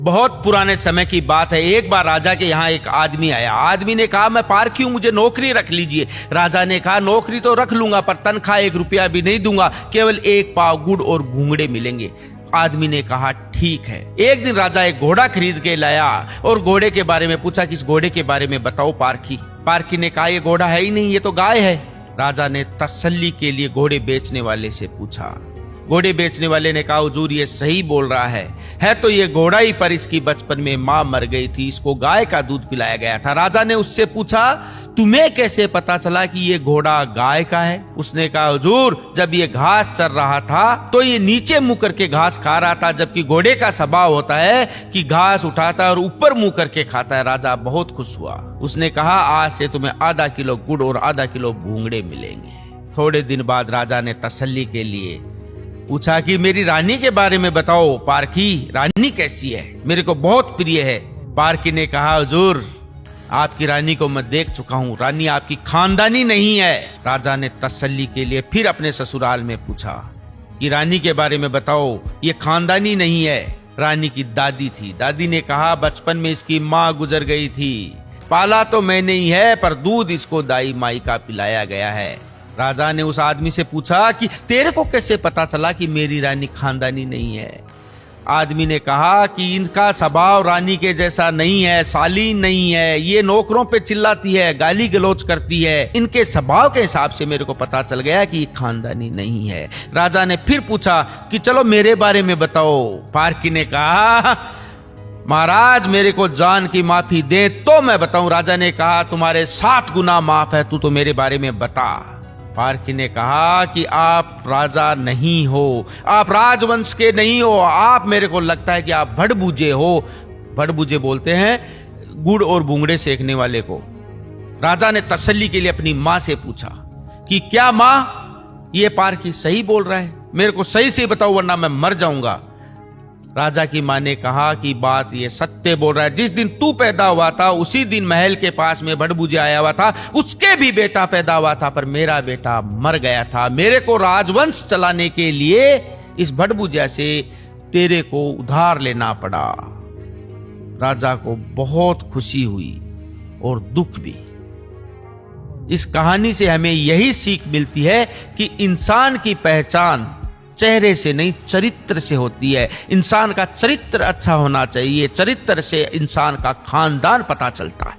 बहुत पुराने समय की बात है। एक बार राजा के यहाँ एक आदमी आया। आदमी ने कहा, मैं पारखी हूं, मुझे नौकरी रख लीजिए। राजा ने कहा, नौकरी तो रख लूंगा, पर तनख्वाह 1 रुपया भी नहीं दूंगा, केवल 1 पाव गुड़ और घूंगड़े मिलेंगे। आदमी ने कहा, ठीक है। एक दिन राजा एक घोड़ा खरीद के लाया और घोड़े के बारे में पूछा कि इस घोड़े के बारे में बताओ पारखी। पारखी ने कहा, ये घोड़ा है ही नहीं, ये तो गाय है। राजा ने तसल्ली के लिए घोड़े बेचने वाले से पूछा। घोड़े बेचने वाले ने कहा, हुजूर ये सही बोल रहा है तो ये घोड़ा ही, पर इसकी बचपन में मां मर गई थी, इसको गाय का दूध पिलाया गया था। राजा ने उससे पूछा, तुम्हें कैसे पता चला कि ये घोड़ा गाय का है? उसने कहा, हुजूर जब ये घास चर रहा था तो ये नीचे मुंह करके घास खा रहा था, जबकि घोड़े का स्वभाव होता है कि घास उठाता है और ऊपर मुंह करके खाता है। राजा बहुत खुश हुआ। उसने कहा, आज से तुम्हें आधा किलो गुड़ और आधा किलो घूंगड़े मिलेंगे। थोड़े दिन बाद राजा ने तसल्ली के लिए पूछा कि मेरी रानी के बारे में बताओ पारखी, रानी कैसी है? मेरे को बहुत प्रिय है। पारखी ने कहा, हुजूर आपकी रानी को मैं देख चुका हूँ, रानी आपकी खानदानी नहीं है। राजा ने तसल्ली के लिए फिर अपने ससुराल में पूछा कि रानी के बारे में बताओ, ये खानदानी नहीं है, रानी की दादी थी। दादी ने कहा, बचपन में इसकी माँ गुजर गई थी, पाला तो मैंने ही है, पर दूध इसको दाई माई का पिलाया गया है। राजा ने उस आदमी से पूछा कि तेरे को कैसे पता चला कि मेरी रानी खानदानी नहीं है? आदमी ने कहा कि इनका स्वभाव रानी के जैसा नहीं है, शालीन नहीं है, ये नौकरों पे चिल्लाती है, गाली गलौज करती है। इनके स्वभाव के हिसाब से मेरे को पता चल गया कि ये खानदानी नहीं है। राजा ने फिर पूछा कि चलो मेरे बारे में बताओ। पारखी ने कहा, महाराज मेरे को जान की माफी दे तो मैं बताऊं। राजा ने कहा, तुम्हारे 7 गुना माफ है, तू तो मेरे बारे में बता। पारखी ने कहा कि आप राजा नहीं हो, आप राजवंश के नहीं हो, आप, मेरे को लगता है कि आप भड़बूजे हो। भड़बूजे बोलते हैं गुड़ और घूंगड़े सेकने वाले को। राजा ने तसल्ली के लिए अपनी मां से पूछा कि क्या मां, ये पारखी सही बोल रहा है? मेरे को सही से बताओ वरना मैं मर जाऊंगा। राजा की मां ने कहा कि बात ये सत्य बोल रहा है, जिस दिन तू पैदा हुआ था उसी दिन महल के पास में भड़बूजे आया हुआ था, उसके भी बेटा पैदा हुआ था, पर मेरा बेटा मर गया था। मेरे को राजवंश चलाने के लिए इस भड़बूजा से तेरे को उधार लेना पड़ा। राजा को बहुत खुशी हुई और दुख भी। इस कहानी से हमें यही सीख मिलती है कि इंसान की पहचान चेहरे से नहीं, चरित्र से होती है। इंसान का चरित्र अच्छा होना चाहिए, चरित्र से इंसान का खानदान पता चलता है।